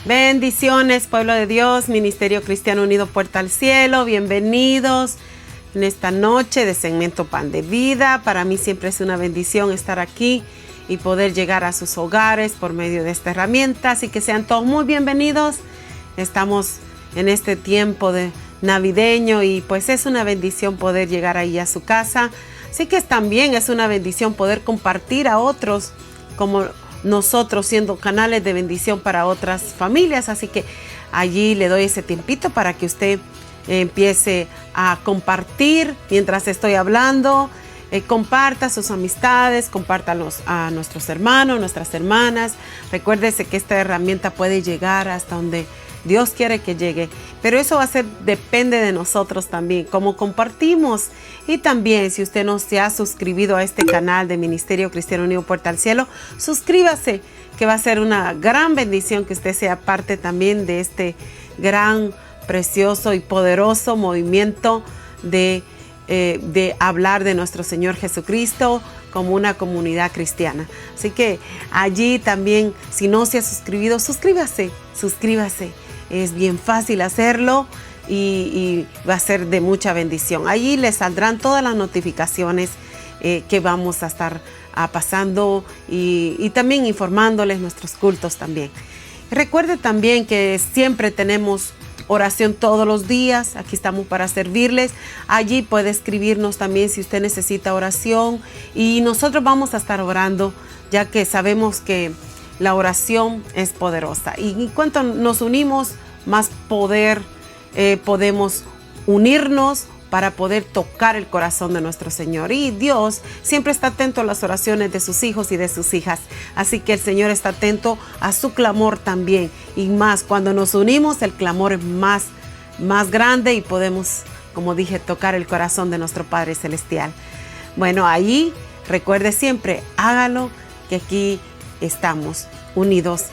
Bendiciones, pueblo de Dios, Ministerio Cristiano Unido Puerta al Cielo, bienvenidos en esta noche de segmento Pan de Vida. Para mí siempre es una bendición estar aquí y poder llegar a sus hogares por medio de esta herramienta, así que sean todos muy bienvenidos. Estamos en este tiempo de navideño y pues es una bendición poder llegar ahí a su casa, así que también es una bendición poder compartir a otros como nosotros siendo canales de bendición para otras familias, así que allí le doy ese tiempito para que usted empiece a compartir mientras estoy hablando, comparta sus amistades, compártalos a nuestros hermanos, nuestras hermanas. Recuérdese que esta herramienta puede llegar hasta donde Dios quiere que llegue, pero eso depende de nosotros también, cómo compartimos. Y también, si usted no se ha suscrito a este canal de Ministerio Cristiano Unido Puerta al Cielo, suscríbase, que va a ser una gran bendición que usted sea parte también de este gran, precioso y poderoso movimiento de hablar de nuestro Señor Jesucristo como una comunidad cristiana. Así que allí también, si no se ha suscrito, suscríbase. Es bien fácil hacerlo y va a ser de mucha bendición. Allí les saldrán todas las notificaciones que vamos a estar pasando y también informándoles nuestros cultos también. Recuerde también que siempre tenemos oración todos los días. Aquí estamos para servirles. Allí puede escribirnos también si usted necesita oración y nosotros vamos a estar orando, ya que sabemos que la oración es poderosa y en cuanto nos unimos, más poder podemos unirnos para poder tocar el corazón de nuestro Señor. Y Dios siempre está atento a las oraciones de sus hijos y de sus hijas. Así que el Señor está atento a su clamor también. Y más, cuando nos unimos, el clamor es más grande y podemos, como dije, tocar el corazón de nuestro Padre Celestial. Bueno, ahí recuerde siempre, hágalo, que aquí estamos unidos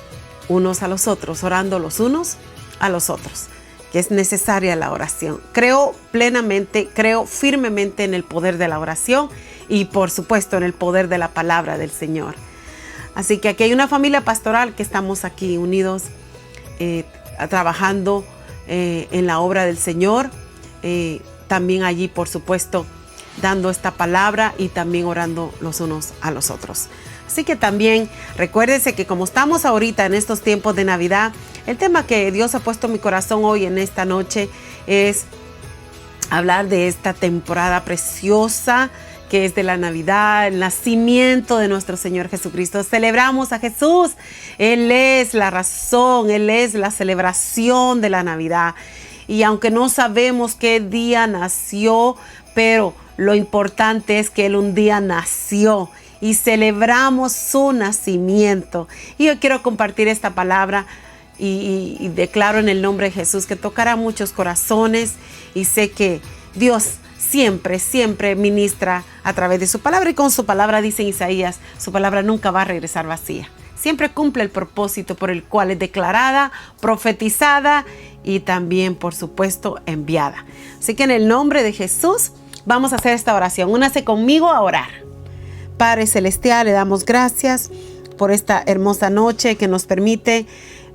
unos a los otros, orando los unos a los otros, que es necesaria la oración. Creo firmemente en el poder de la oración y por supuesto en el poder de la palabra del Señor. Así que aquí hay una familia pastoral que estamos aquí unidos, trabajando en la obra del Señor, también allí por supuesto dando esta palabra y también orando los unos a los otros. Así que también recuérdense que como estamos ahorita en estos tiempos de Navidad, el tema que Dios ha puesto en mi corazón hoy en esta noche es hablar de esta temporada preciosa que es de la Navidad, el nacimiento de nuestro Señor Jesucristo. Celebramos a Jesús. Él es la razón, Él es la celebración de la Navidad. Y aunque no sabemos qué día nació, pero lo importante es que Él un día nació y celebramos su nacimiento. Y yo quiero compartir esta palabra y declaro en el nombre de Jesús que tocará muchos corazones y sé que Dios siempre ministra a través de su palabra y con su palabra, dice en Isaías, su palabra nunca va a regresar vacía. Siempre cumple el propósito por el cual es declarada, profetizada y también, por supuesto, enviada. Así que en el nombre de Jesús vamos a hacer esta oración. Únase conmigo a orar. Padre Celestial, le damos gracias por esta hermosa noche que nos permite,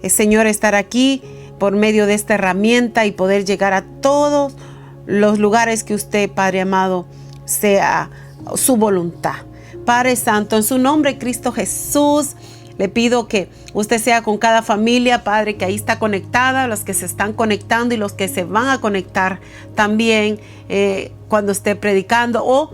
Señor, estar aquí por medio de esta herramienta y poder llegar a todos los lugares que usted, Padre amado, sea su voluntad. Padre Santo, en su nombre, Cristo Jesús, le pido que usted sea con cada familia, Padre, que ahí está conectada, los que se están conectando y los que se van a conectar también cuando esté predicando o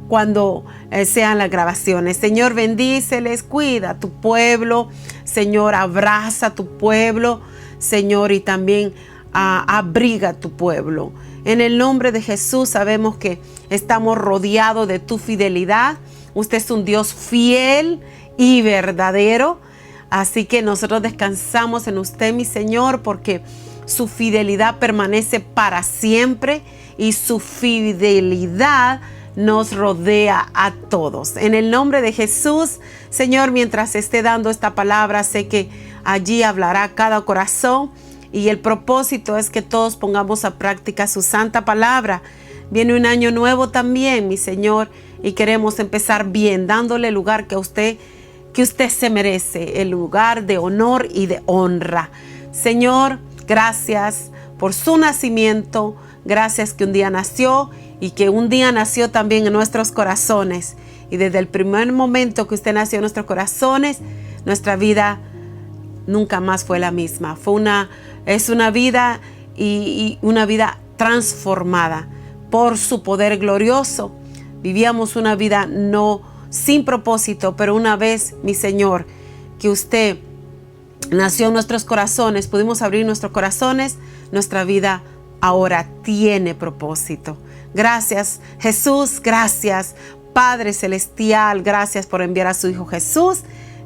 cuando sean las grabaciones. Señor, bendíceles, cuida a tu pueblo. Señor, abraza a tu pueblo. Señor, y también abriga a tu pueblo. En el nombre de Jesús sabemos que estamos rodeados de tu fidelidad. Usted es un Dios fiel y verdadero. Así que nosotros descansamos en usted, mi Señor, porque su fidelidad permanece para siempre y su fidelidad nos rodea a todos. En el nombre de Jesús, Señor, mientras esté dando esta palabra, sé que allí hablará cada corazón y el propósito es que todos pongamos a práctica su santa palabra. Viene un año nuevo también, mi Señor, y queremos empezar bien, dándole el lugar que usted se merece, el lugar de honor y de honra. Señor, gracias por su nacimiento, gracias que un día nació y que un día nació también en nuestros corazones. Y desde el primer momento que usted nació en nuestros corazones, nuestra vida nunca más fue la misma. Es una vida y una vida transformada por su poder glorioso. Vivíamos una vida no sin propósito, pero una vez, mi Señor, que usted nació en nuestros corazones, pudimos abrir nuestros corazones, nuestra vida ahora tiene propósito. Gracias, Jesús, gracias, Padre Celestial, gracias por enviar a su Hijo Jesús,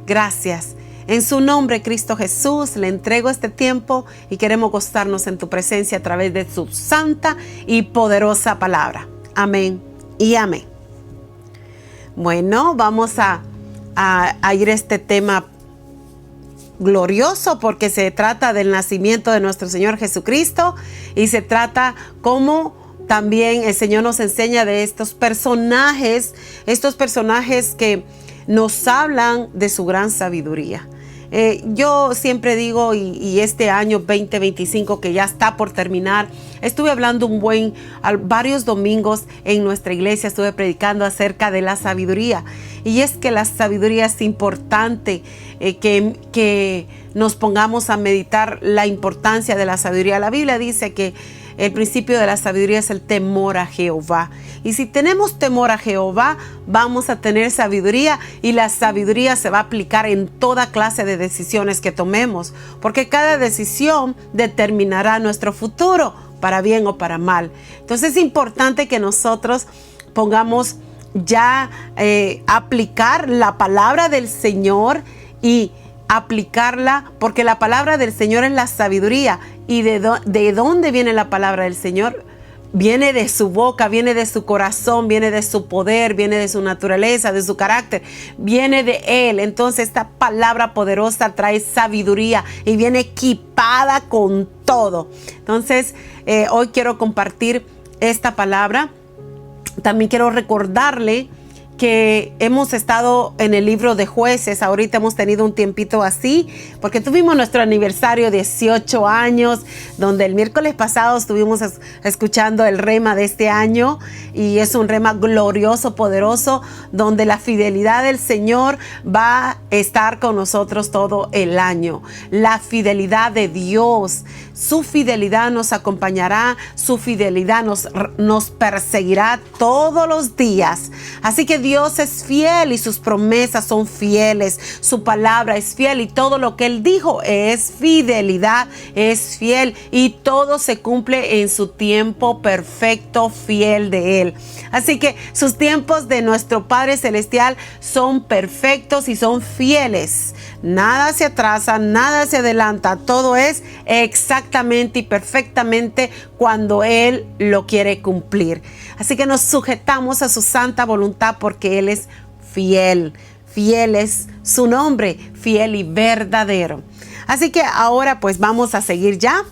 gracias. En su nombre, Cristo Jesús, le entrego este tiempo y queremos gozarnos en tu presencia a través de su santa y poderosa palabra. Amén y amén. Bueno, vamos a ir a este tema glorioso porque se trata del nacimiento de nuestro Señor Jesucristo y se trata cómo también el Señor nos enseña de estos personajes que nos hablan de su gran sabiduría. Yo siempre digo, y este año 2025 que ya está por terminar, estuve hablando varios domingos en nuestra iglesia, estuve predicando acerca de la sabiduría. Y es que la sabiduría es importante, que nos pongamos a meditar la importancia de la sabiduría. La Biblia dice que el principio de la sabiduría es el temor a Jehová. Y si tenemos temor a Jehová, vamos a tener sabiduría y la sabiduría se va a aplicar en toda clase de decisiones que tomemos, porque cada decisión determinará nuestro futuro, para bien o para mal. Entonces es importante que nosotros pongamos ya aplicar la palabra del Señor y aplicarla, porque la palabra del Señor es la sabiduría. ¿Y de dónde viene la palabra del Señor? Viene de su boca, viene de su corazón, viene de su poder, viene de su naturaleza, de su carácter, viene de Él. Entonces esta palabra poderosa trae sabiduría y viene equipada con todo. Entonces hoy quiero compartir esta palabra. También quiero recordarle que hemos estado en el libro de Jueces. Ahorita hemos tenido un tiempito así, porque tuvimos nuestro aniversario 18 años, donde el miércoles pasado estuvimos escuchando el rema de este año, y es un rema glorioso, poderoso, donde la fidelidad del Señor va a estar con nosotros todo el año. La fidelidad de Dios, su fidelidad nos acompañará, su fidelidad nos perseguirá todos los días. Así que Dios es fiel y sus promesas son fieles, su palabra es fiel y todo lo que Él dijo es fidelidad, es fiel y todo se cumple en su tiempo perfecto, fiel de Él. Así que sus tiempos de nuestro Padre Celestial son perfectos y son fieles. Nada se atrasa, nada se adelanta, todo es exactamente y perfectamente cuando Él lo quiere cumplir. Así que nos sujetamos a su santa voluntad porque Él es fiel. Fiel es su nombre, fiel y verdadero. Así que ahora pues vamos a seguir ya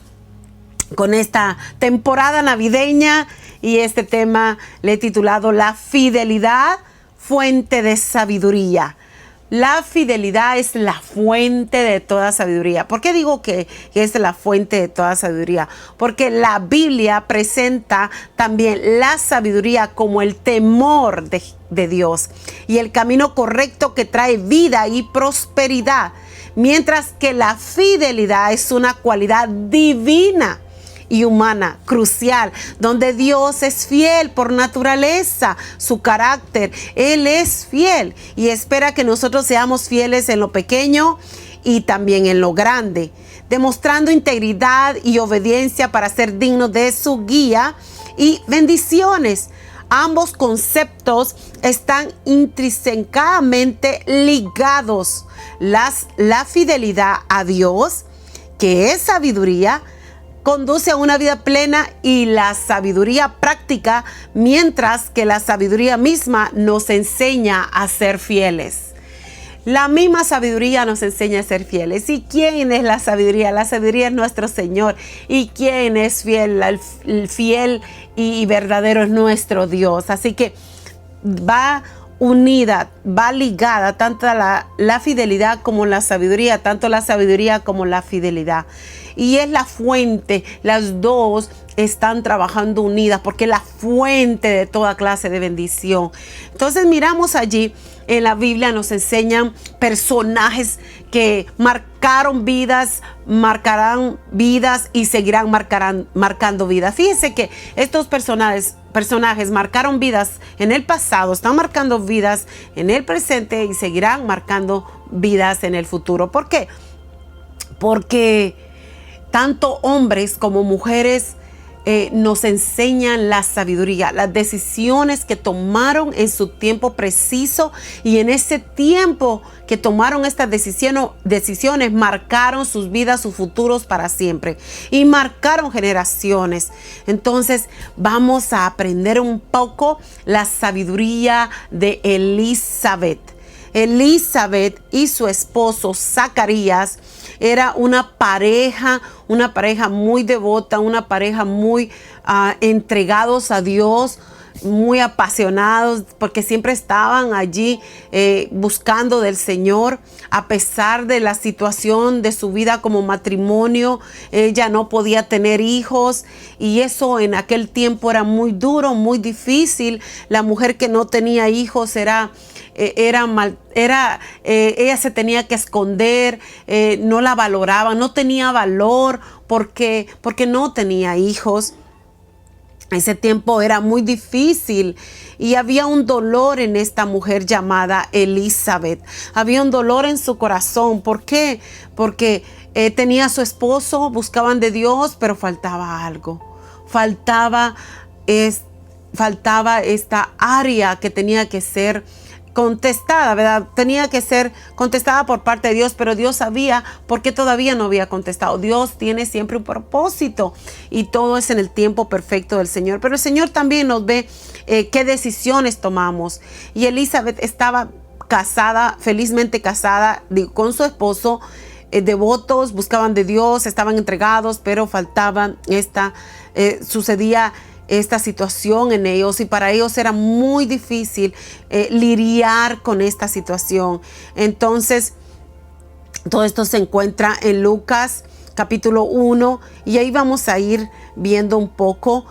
con esta temporada navideña y este tema le he titulado La fidelidad, fuente de sabiduría. La fidelidad es la fuente de toda sabiduría. ¿Por qué digo que es la fuente de toda sabiduría? Porque la Biblia presenta también la sabiduría como el temor de Dios y el camino correcto que trae vida y prosperidad, mientras que la fidelidad es una cualidad divina y humana, crucial, donde Dios es fiel por naturaleza, su carácter. Él es fiel y espera que nosotros seamos fieles en lo pequeño y también en lo grande, demostrando integridad y obediencia para ser dignos de su guía y bendiciones. Ambos conceptos están intrínsecamente ligados. La fidelidad a Dios, que es sabiduría, conduce a una vida plena, y la sabiduría práctica, mientras que la sabiduría misma nos enseña a ser fieles. La misma sabiduría nos enseña a ser fieles. ¿Y quién es la sabiduría? La sabiduría es nuestro Señor. ¿Y quién es fiel? El fiel y verdadero es nuestro Dios. Así que va unida, va ligada tanto la fidelidad como la sabiduría, tanto la sabiduría como la fidelidad. Y es la fuente, las dos están trabajando unidas porque es la fuente de toda clase de bendición. Entonces miramos allí en la Biblia, nos enseñan personajes que marcaron vidas, marcarán vidas y seguirán marcando vidas. Fíjense que estos personajes marcaron vidas en el pasado, están marcando vidas en el presente y seguirán marcando vidas en el futuro. ¿Por qué? Porque tanto hombres como mujeres nos enseñan la sabiduría, las decisiones que tomaron en su tiempo preciso, y en ese tiempo que tomaron estas decisiones marcaron sus vidas, sus futuros para siempre, y marcaron generaciones. Entonces vamos a aprender un poco la sabiduría de Elizabeth. Elizabeth y su esposo Zacarías era una pareja muy devota, una pareja muy entregados a Dios, muy apasionados, porque siempre estaban allí buscando del Señor. A pesar de la situación de su vida como matrimonio, ella no podía tener hijos, y eso en aquel tiempo era muy duro, muy difícil. La mujer que no tenía hijos ella se tenía que esconder, no la valoraban, no tenía valor porque no tenía hijos. Ese tiempo era muy difícil y había un dolor en esta mujer llamada Elizabeth. Había un dolor en su corazón. ¿Por qué? Porque tenía a su esposo, buscaban de Dios, pero faltaba algo. Faltaba esta área que tenía que ser contestada, ¿verdad? Tenía que ser contestada por parte de Dios, pero Dios sabía por qué todavía no había contestado. Dios tiene siempre un propósito y todo es en el tiempo perfecto del Señor. Pero el Señor también nos ve qué decisiones tomamos. Y Elizabeth estaba casada, felizmente casada con su esposo, devotos, buscaban de Dios, estaban entregados, pero faltaban sucedía esta situación en ellos, y para ellos era muy difícil lidiar con esta situación. Entonces, todo esto se encuentra en Lucas capítulo 1, y ahí vamos a ir viendo un poco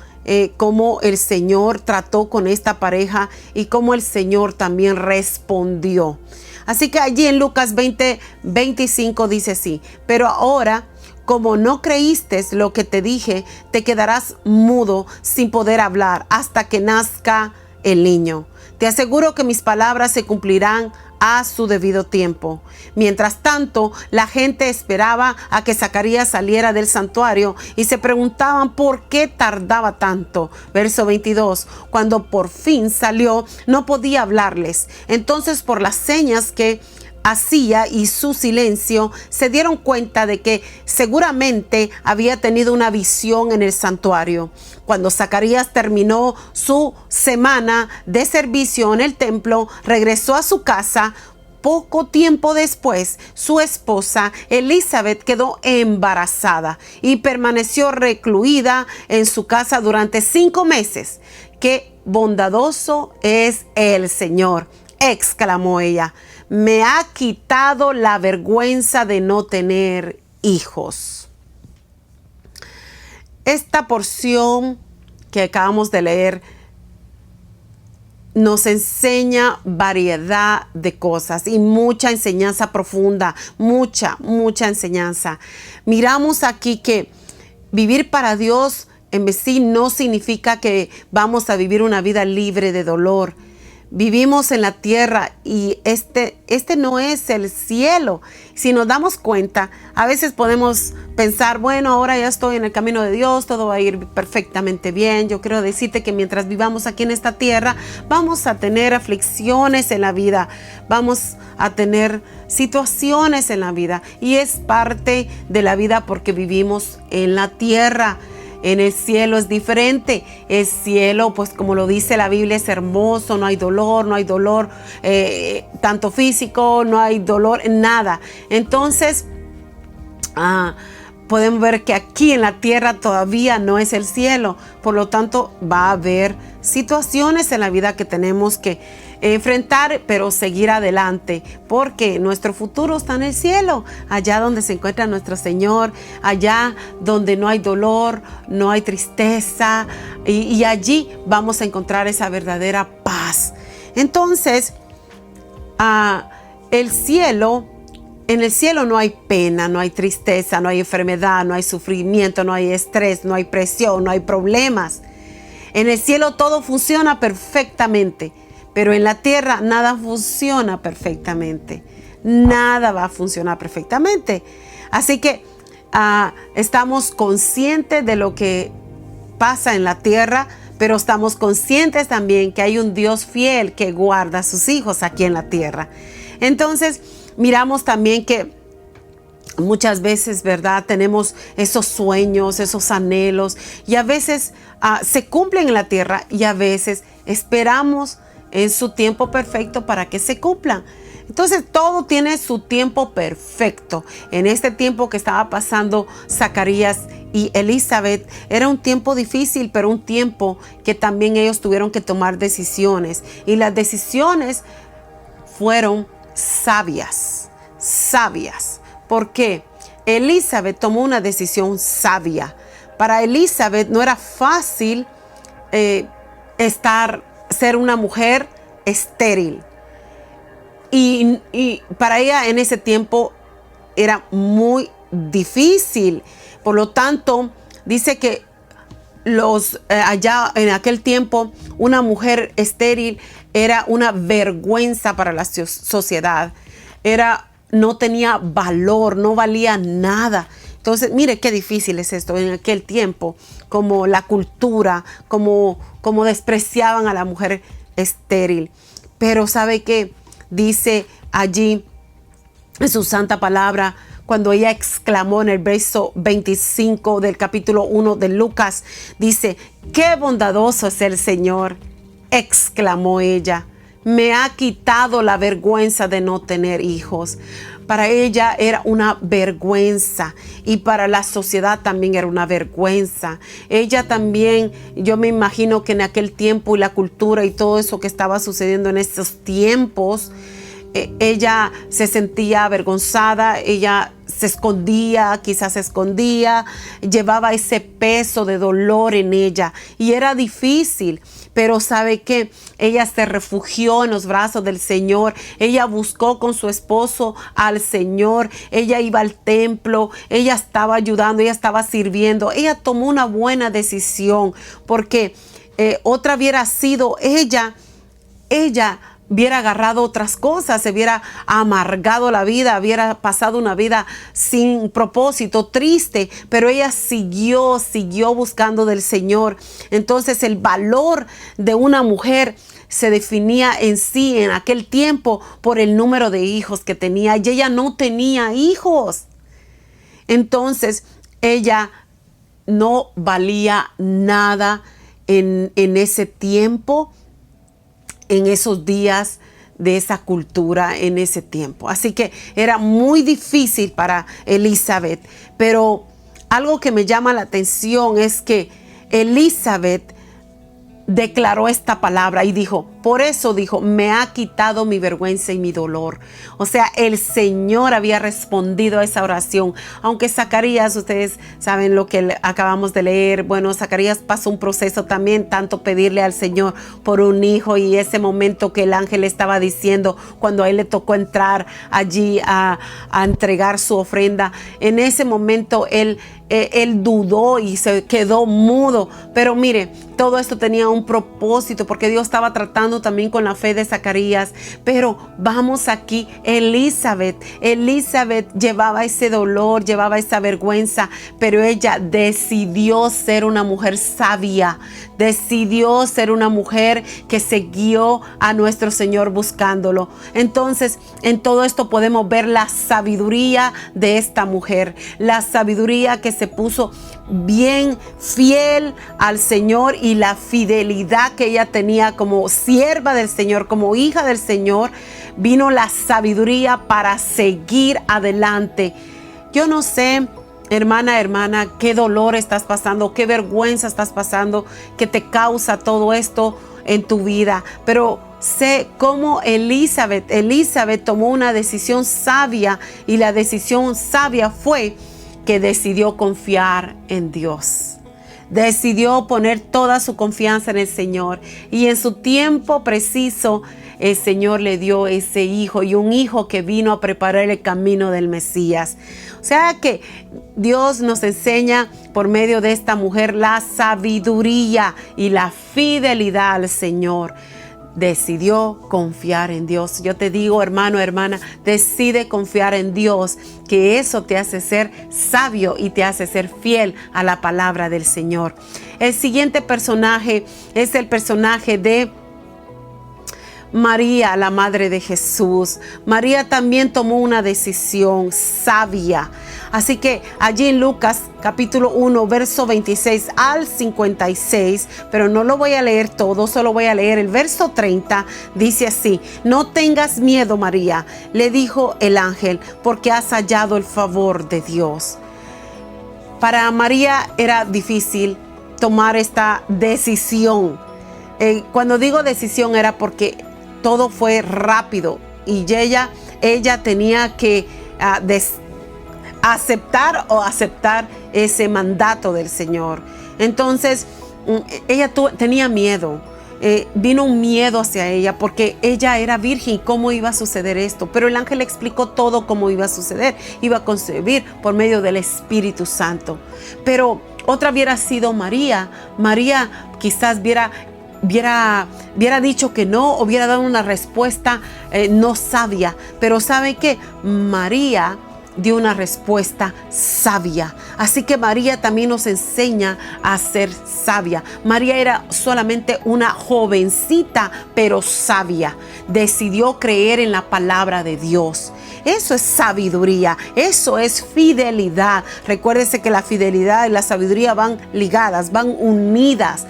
cómo el Señor trató con esta pareja y cómo el Señor también respondió. Así que allí en Lucas 20:25 dice así: pero ahora, como no creíste lo que te dije, te quedarás mudo sin poder hablar hasta que nazca el niño. Te aseguro que mis palabras se cumplirán a su debido tiempo. Mientras tanto, la gente esperaba a que Zacarías saliera del santuario y se preguntaban por qué tardaba tanto. Verso 22. Cuando por fin salió, no podía hablarles. Entonces, por las señas que hacía y su silencio, se dieron cuenta de que seguramente había tenido una visión en el santuario. Cuando Zacarías terminó su semana de servicio en el templo, regresó a su casa. Poco tiempo después, su esposa Elizabeth quedó embarazada y permaneció recluida en su casa durante 5 meses. ¡Qué bondadoso es el Señor!, exclamó ella. me ha quitado la vergüenza de no tener hijos. Esta porción que acabamos de leer nos enseña variedad de cosas y mucha enseñanza profunda, mucha enseñanza. Miramos aquí que vivir para Dios en sí no significa que vamos a vivir una vida libre de dolor. Vivimos en la tierra y este no es el cielo. Si nos damos cuenta, a veces podemos pensar, bueno, ahora ya estoy en el camino de Dios, todo va a ir perfectamente bien. Yo quiero decirte que mientras vivamos aquí en esta tierra, vamos a tener aflicciones en la vida, vamos a tener situaciones en la vida y es parte de la vida porque vivimos en la tierra. En el cielo es diferente. El cielo, pues como lo dice la Biblia, es hermoso, no hay dolor tanto físico, no hay dolor en nada. Entonces, podemos ver que aquí en la tierra todavía no es el cielo. Por lo tanto, va a haber situaciones en la vida que tenemos que enfrentar, pero seguir adelante, porque nuestro futuro está en el cielo, allá donde se encuentra nuestro Señor, allá donde no hay dolor, no hay tristeza, y allí vamos a encontrar esa verdadera paz. Entonces, en el cielo no hay pena, no hay tristeza, no hay enfermedad, no hay sufrimiento, no hay estrés, no hay presión, no hay problemas. En el cielo todo funciona perfectamente, pero en la tierra nada funciona perfectamente. Nada va a funcionar perfectamente. Así que estamos conscientes de lo que pasa en la tierra, pero estamos conscientes también que hay un Dios fiel que guarda a sus hijos aquí en la tierra. Entonces, miramos también que muchas veces, ¿verdad? Tenemos esos sueños, esos anhelos, y a veces se cumplen en la tierra y a veces esperamos en su tiempo perfecto para que se cumplan. Entonces todo tiene su tiempo perfecto. En este tiempo que estaba pasando Zacarías y Elizabeth, era un tiempo difícil, pero un tiempo que también ellos tuvieron que tomar decisiones. Y las decisiones fueron sabias. Porque Elizabeth tomó una decisión sabia. Para Elizabeth no era fácil ser una mujer estéril. Y para ella en ese tiempo era muy difícil. Por lo tanto, dice que allá en aquel tiempo una mujer estéril era una vergüenza para la sociedad. No tenía valor, no valía nada. Entonces, mire qué difícil es esto en aquel tiempo, como la cultura, como despreciaban a la mujer estéril. Pero ¿sabe qué? Dice allí en su santa palabra, cuando ella exclamó en el verso 25 del capítulo 1 de Lucas, dice, ¡qué bondadoso es el Señor!, exclamó ella. Me ha quitado la vergüenza de no tener hijos. Para ella era una vergüenza y para la sociedad también era una vergüenza. Ella también, yo me imagino que en aquel tiempo y la cultura y todo eso que estaba sucediendo en estos tiempos, ella se sentía avergonzada, ella quizás se escondía, llevaba ese peso de dolor en ella y era difícil. Pero ¿sabe qué? Ella se refugió en los brazos del Señor. Ella buscó con su esposo al Señor. Ella iba al templo. Ella estaba ayudando. Ella estaba sirviendo. Ella tomó una buena decisión porque otra hubiera sido ella hubiera agarrado otras cosas, se hubiera amargado la vida, hubiera pasado una vida sin propósito, triste, pero ella siguió buscando del Señor. Entonces el valor de una mujer se definía en sí en aquel tiempo por el número de hijos que tenía, y ella no tenía hijos. Entonces ella no valía nada en ese tiempo, en esos días de esa cultura, en ese tiempo. Así que era muy difícil para Elizabeth. Pero algo que me llama la atención es que Elizabeth declaró esta palabra y dijo, por eso dijo, me ha quitado mi vergüenza y mi dolor. O sea, el Señor había respondido a esa oración. Aunque Zacarías, ustedes saben lo que acabamos de leer. Bueno, Zacarías pasó un proceso también, tanto pedirle al Señor por un hijo, y ese momento que el ángel estaba diciendo cuando a él le tocó entrar allí a entregar su ofrenda. En ese momento él dudó y se quedó mudo. Pero mire, todo esto tenía un propósito, porque Dios estaba tratando también con la fe de Zacarías. Pero vamos aquí, Elizabeth llevaba ese dolor, llevaba esa vergüenza, pero ella decidió ser una mujer sabia, decidió ser una mujer que siguió a nuestro Señor buscándolo. Entonces, en todo esto podemos ver la sabiduría de esta mujer, la sabiduría que se puso bien fiel al Señor, y la fidelidad que ella tenía como sierva del Señor, como hija del Señor. Vino la sabiduría para seguir adelante. Yo no sé, hermana, qué dolor estás pasando, qué vergüenza estás pasando, que te causa todo esto en tu vida, pero sé cómo Elizabeth tomó una decisión sabia, y la decisión sabia fue que decidió confiar en Dios. Decidió poner toda su confianza en el Señor, y en su tiempo preciso el Señor le dio ese hijo, y un hijo que vino a preparar el camino del Mesías. O sea que Dios nos enseña por medio de esta mujer la sabiduría y la fidelidad al Señor. Decidió confiar en Dios. Yo te digo, hermano, hermana, decide confiar en Dios, que eso te hace ser sabio y te hace ser fiel a la palabra del Señor. El siguiente personaje es el personaje de María, la madre de Jesús. María también tomó una decisión sabia. Así que allí en Lucas capítulo 1, verso 26 al 56, pero no lo voy a leer todo, solo voy a leer el verso 30, dice así: no tengas miedo, María, le dijo el ángel, porque has hallado el favor de Dios. Para María era difícil tomar esta decisión. Cuando digo decisión era porque todo fue rápido, y ella tenía que aceptar ese mandato del Señor. Entonces ella tenía miedo. Vino un miedo hacia ella porque ella era virgen. ¿Cómo iba a suceder esto? Pero el ángel le explicó todo cómo iba a suceder. Iba a concebir por medio del Espíritu Santo. Pero otra hubiera sido María. María quizás hubiera dicho que no, hubiera dado una respuesta no sabia. Pero ¿sabe qué? María dio una respuesta sabia. Así que María también nos enseña a ser sabia. María era solamente una jovencita, pero sabia. Decidió creer en la palabra de Dios. Eso es sabiduría, eso es fidelidad. Recuérdese que la fidelidad y la sabiduría van ligadas, van unidas.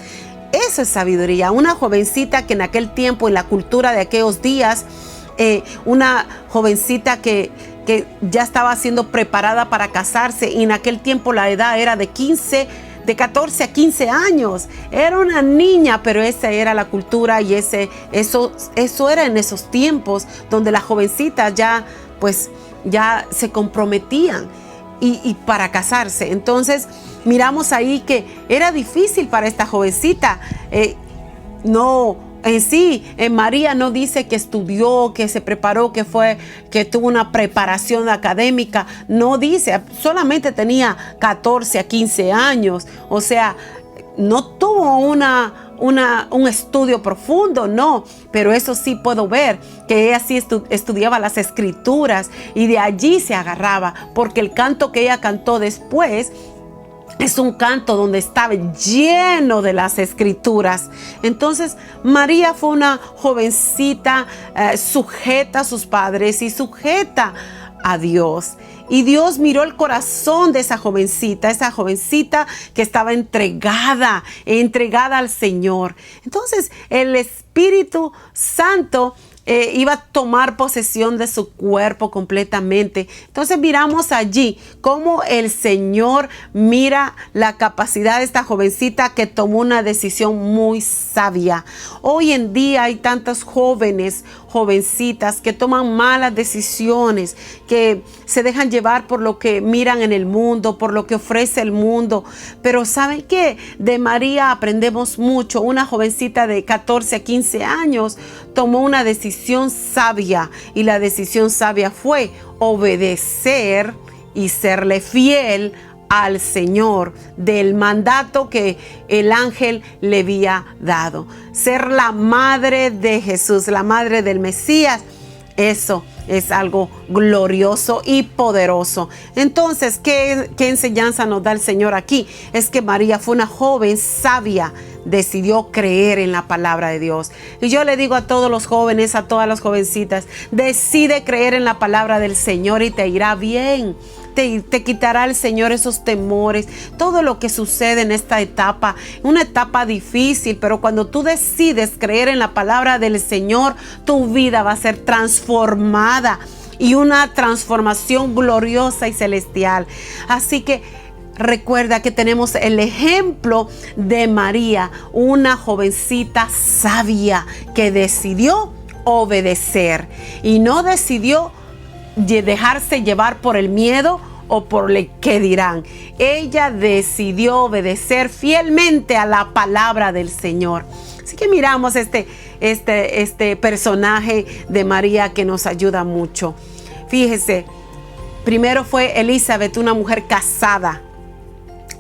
Eso es sabiduría. Una jovencita que en aquel tiempo, en la cultura de aquellos días, una jovencita que ya estaba siendo preparada para casarse, y en aquel tiempo la edad era de 14 a 15 años. Era una niña, pero esa era la cultura, y eso era en esos tiempos donde las jovencitas ya se comprometían y para casarse. Entonces miramos ahí que era difícil para esta jovencita. María no dice que estudió, que se preparó, que tuvo una preparación académica. No dice, solamente tenía 14 a 15 años. O sea, no tuvo un estudio profundo, no. Pero eso sí puedo ver, que ella sí estudiaba las escrituras, y de allí se agarraba, porque el canto que ella cantó después es un canto donde estaba lleno de las escrituras. Entonces María fue una jovencita sujeta a sus padres y sujeta a Dios. Y Dios miró el corazón de esa jovencita que estaba entregada al Señor. Entonces el Espíritu Santo iba a tomar posesión de su cuerpo completamente. Entonces miramos allí cómo el Señor mira la capacidad de esta jovencita que tomó una decisión muy sabia. Hoy en día hay tantos jóvenes, jovencitas que toman malas decisiones, que se dejan llevar por lo que miran en el mundo, por lo que ofrece el mundo. Pero ¿saben qué? De María aprendemos mucho. Una jovencita de 14 a 15 años tomó una decisión sabia, y la decisión sabia fue obedecer y serle fiel al Señor del mandato que el ángel le había dado. Ser la madre de Jesús, la madre del Mesías, eso es algo glorioso y poderoso. Entonces, ¿qué enseñanza nos da el Señor aquí? Es que María fue una joven sabia, decidió creer en la palabra de Dios. Y yo le digo a todos los jóvenes, a todas las jovencitas, decide creer en la palabra del Señor y te irá bien. Te quitará el Señor esos temores, todo lo que sucede en esta etapa, una etapa difícil, pero cuando tú decides creer en la palabra del Señor, tu vida va a ser transformada, y una transformación gloriosa y celestial. Así que recuerda que tenemos el ejemplo de María, una jovencita sabia que decidió obedecer y no decidió dejarse llevar por el miedo o por el que dirán. Ella decidió obedecer fielmente a la palabra del Señor. Así que miramos este personaje de María que nos ayuda mucho. Fíjese, primero fue Elizabeth, una mujer casada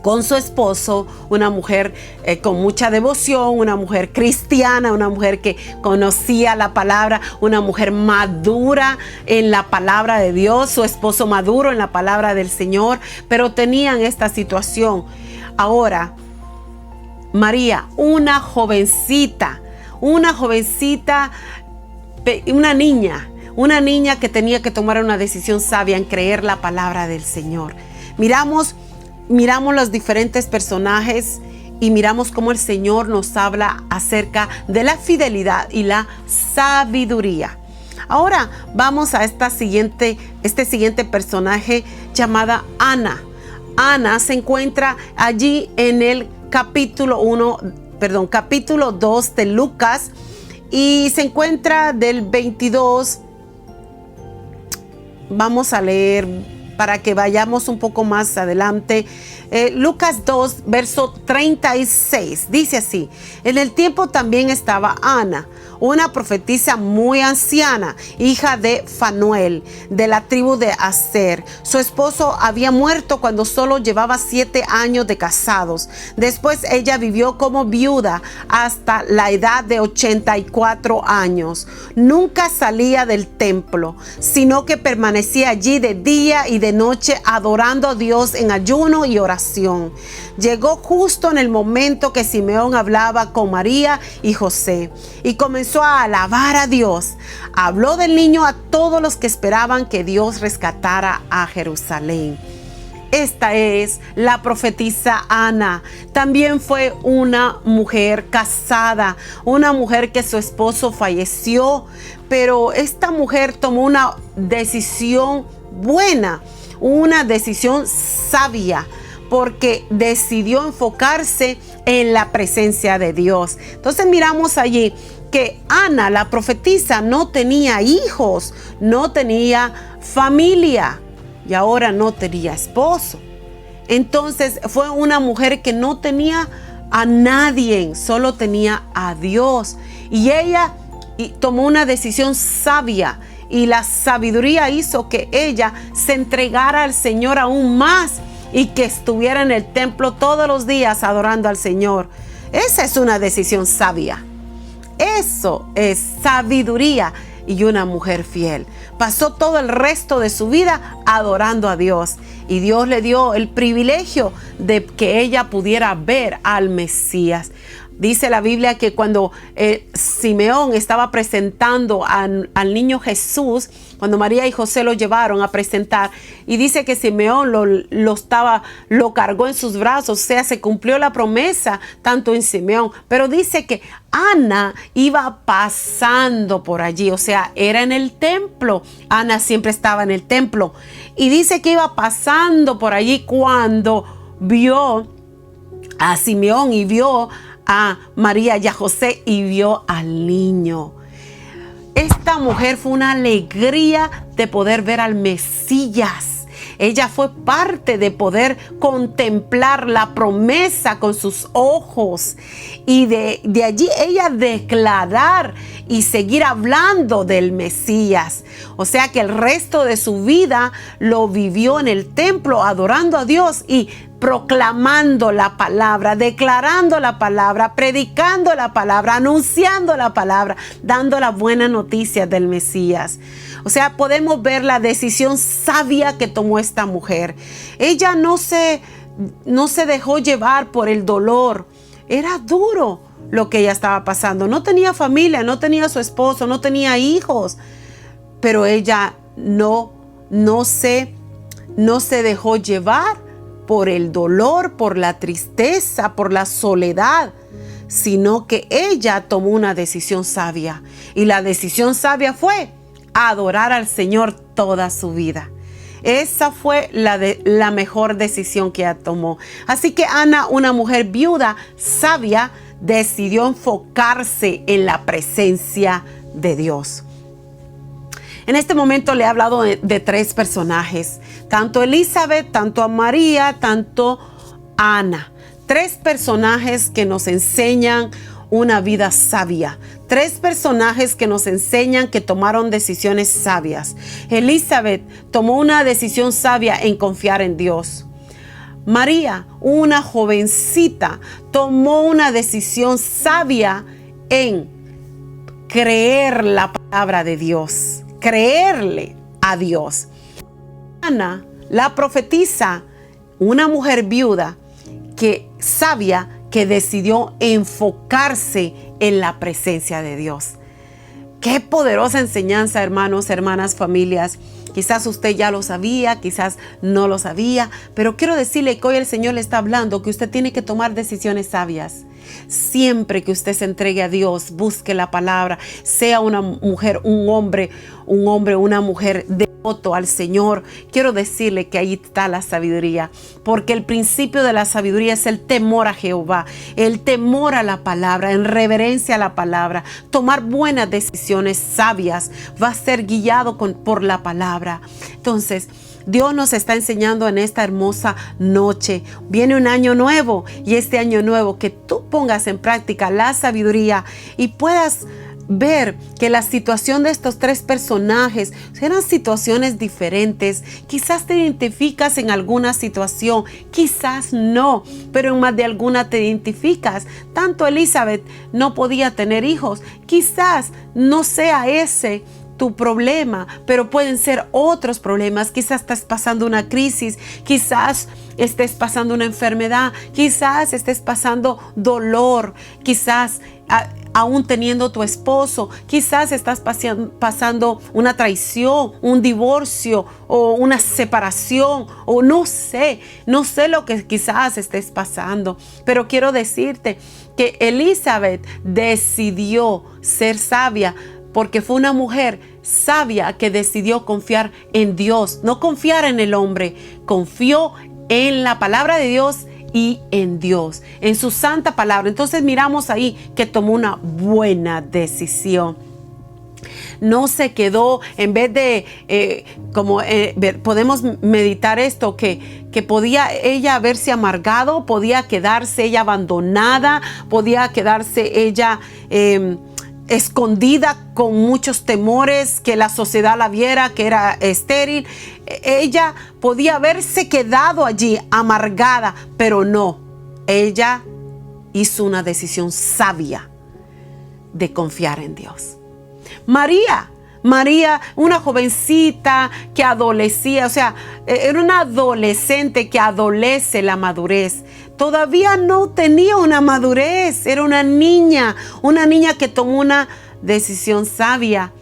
con su esposo, una mujer con mucha devoción, una mujer cristiana, una mujer que conocía la palabra, una mujer madura en la palabra de Dios, su esposo maduro en la palabra del Señor, pero tenían esta situación. Ahora, María, una jovencita, una niña que tenía que tomar una decisión sabia en creer la palabra del Señor. Miramos los diferentes personajes y miramos cómo el Señor nos habla acerca de la fidelidad y la sabiduría. Ahora vamos a este siguiente personaje llamada Ana. Ana se encuentra allí en el capítulo 2 de Lucas, y se encuentra del 22. Vamos a leer para que vayamos un poco más adelante. Lucas 2, verso 36, dice así: en el tiempo también estaba Ana, una profetisa muy anciana, hija de Fanuel, de la tribu de Aser. Su esposo había muerto cuando solo llevaba 7 años de casados. Después ella vivió como viuda hasta la edad de 84 años. Nunca salía del templo, sino que permanecía allí de día y de noche adorando a Dios en ayuno y oración. Llegó justo en el momento que Simeón hablaba con María y José y comenzó a alabar a Dios. Habló del niño a todos los que esperaban que Dios rescatara a Jerusalén. Esta es la profetisa Ana. También fue una mujer casada, una mujer que su esposo falleció, pero esta mujer tomó una decisión buena, una decisión sabia, porque decidió enfocarse en la presencia de Dios. Entonces miramos allí que Ana, la profetisa, no tenía hijos, no tenía familia y ahora no tenía esposo. Entonces fue una mujer que no tenía a nadie, solo tenía a Dios. Y ella tomó una decisión sabia, y la sabiduría hizo que ella se entregara al Señor aún más y que estuviera en el templo todos los días adorando al Señor. Esa es una decisión sabia. Eso es sabiduría y una mujer fiel. Pasó todo el resto de su vida adorando a Dios, y Dios le dio el privilegio de que ella pudiera ver al Mesías. Dice la Biblia que cuando Simeón estaba presentando al niño Jesús, cuando María y José lo llevaron a presentar, y dice que Simeón lo cargó en sus brazos, o sea, se cumplió la promesa tanto en Simeón, pero dice que Ana iba pasando por allí, o sea, era en el templo. Ana siempre estaba en el templo, y dice que iba pasando por allí cuando vio a Simeón y vio a María y a José y vio al niño. Esta mujer fue una alegría de poder ver al Mesías. Ella fue parte de poder contemplar la promesa con sus ojos y de allí ella declarar y seguir hablando del Mesías. O sea que el resto de su vida lo vivió en el templo adorando a Dios y proclamando la palabra, declarando la palabra, predicando la palabra, anunciando la palabra, dando la buena noticia del Mesías. O sea, podemos ver la decisión sabia que tomó esta mujer. Ella no se dejó llevar por el dolor. Era duro lo que ella estaba pasando. No tenía familia, no tenía su esposo, no tenía hijos. Pero ella no se dejó llevar por el dolor, por la tristeza, por la soledad, sino que ella tomó una decisión sabia. Y la decisión sabia fue adorar al Señor toda su vida. Esa fue la mejor decisión que ella tomó. Así que Ana, una mujer viuda, sabia, decidió enfocarse en la presencia de Dios. En este momento le he hablado de tres personajes, tanto Elizabeth, tanto a María, tanto a Ana. Tres personajes que nos enseñan una vida sabia. Tres personajes que nos enseñan que tomaron decisiones sabias. Elizabeth tomó una decisión sabia en confiar en Dios. María, una jovencita, tomó una decisión sabia en creer la palabra de Dios, creerle a Dios. Ana, la profetisa, una mujer viuda sabia que decidió enfocarse en la presencia de Dios. Qué poderosa enseñanza, hermanos, hermanas, familias. Quizás usted ya lo sabía, quizás no lo sabía, pero quiero decirle que hoy el Señor le está hablando que usted tiene que tomar decisiones sabias. Siempre que usted se entregue a Dios, busque la palabra, sea una mujer, un hombre, una mujer devoto al Señor. Quiero decirle que ahí está la sabiduría, porque el principio de la sabiduría es el temor a Jehová, el temor a la palabra, en reverencia a la palabra. Tomar buenas decisiones sabias va a ser guiado por la palabra. Entonces, Dios nos está enseñando en esta hermosa noche. Viene un año nuevo y este año nuevo que tú pongas en práctica la sabiduría y puedas ver que la situación de estos tres personajes eran situaciones diferentes. Quizás te identificas en alguna situación, quizás no, pero en más de alguna te identificas. Tanto Elizabeth no podía tener hijos, quizás no sea ese tu problema, pero pueden ser otros problemas. Quizás estás pasando una crisis, quizás estés pasando una enfermedad, quizás estés pasando dolor, quizás aún teniendo tu esposo, quizás estás pasando una traición, un divorcio o una separación, o no sé lo que quizás estés pasando, pero quiero decirte que Elizabeth decidió ser sabia, porque fue una mujer sabia que decidió confiar en Dios, no confiar en el hombre. Confió en la palabra de Dios y en Dios, en su santa palabra. Entonces miramos ahí que tomó una buena decisión. No se quedó, en vez de, podemos meditar esto, que podía ella haberse amargado, podía quedarse ella abandonada, podía quedarse ella escondida con muchos temores, que la sociedad la viera, que era estéril. Ella podía haberse quedado allí amargada, pero no. Ella hizo una decisión sabia de confiar en Dios. María, una jovencita que adolecía, o sea, era una adolescente que adolece la madurez. todavía no tenía una madurez, era una niña que tomó una decisión sabia.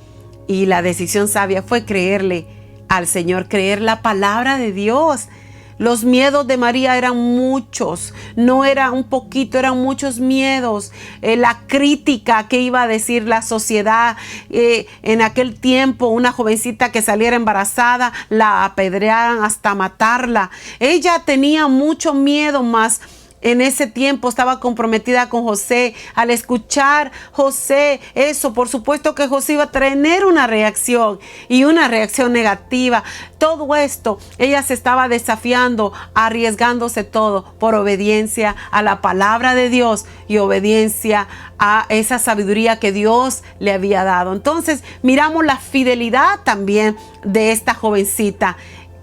Y la decisión sabia fue creerle al Señor, creer la palabra de Dios. Los miedos de María eran muchos, no era un poquito, eran muchos miedos. La crítica que iba a decir la sociedad, en aquel tiempo una jovencita que saliera embarazada, la apedrearan hasta matarla. Ella tenía mucho miedo, más en ese tiempo estaba comprometida con José. Al escuchar José eso, por supuesto que José iba a tener una reacción, y una reacción negativa. Todo esto, ella se estaba desafiando, arriesgándose todo por obediencia a la palabra de Dios y obediencia a esa sabiduría que Dios le había dado. Entonces miramos la fidelidad también de esta jovencita.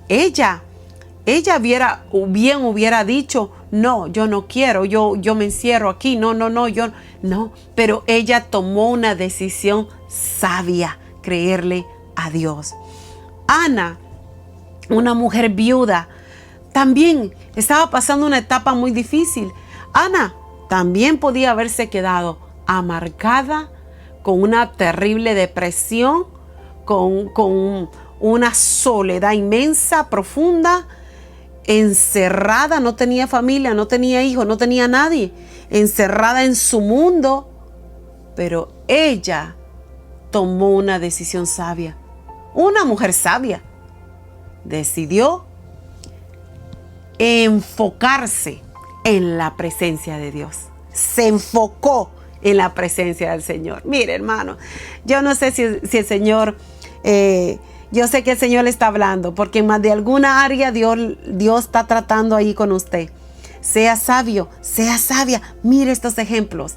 Ella hubiera dicho: no, yo no quiero, yo me encierro aquí, no, pero ella tomó una decisión sabia, creerle a Dios. Ana, una mujer viuda, también estaba pasando una etapa muy difícil. Ana también podía haberse quedado amargada, con una terrible depresión, con una soledad inmensa, profunda, encerrada, no tenía familia, no tenía hijos, no tenía nadie, encerrada en su mundo. Pero ella tomó una decisión sabia. Una mujer sabia decidió enfocarse en la presencia de Dios. Se enfocó en la presencia del Señor. Mire, hermano, yo no sé si el Señor... yo sé que el Señor le está hablando, porque en más de alguna área Dios está tratando ahí con usted. Sea sabio, sea sabia. Mire estos ejemplos.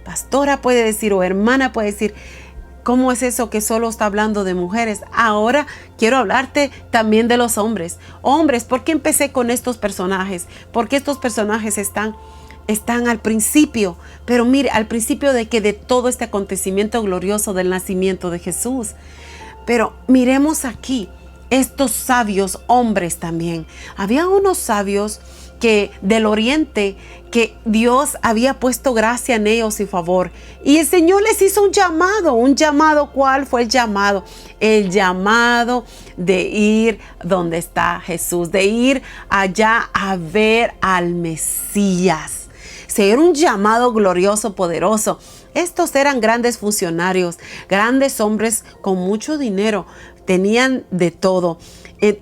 Pastora puede decir, o hermana puede decir: ¿cómo es eso que solo está hablando de mujeres? Ahora quiero hablarte también de los hombres. Hombres, ¿por qué empecé con estos personajes? Porque estos personajes están al principio. Pero mire, al principio de todo este acontecimiento glorioso del nacimiento de Jesús. Pero miremos aquí estos sabios hombres también. Había unos sabios del oriente, que Dios había puesto gracia en ellos y favor. Y el Señor les hizo un llamado. ¿Cuál fue el llamado? El llamado de ir donde está Jesús, de ir allá a ver al Mesías. Era un llamado glorioso, poderoso. Estos eran grandes funcionarios, grandes hombres con mucho dinero, tenían de todo.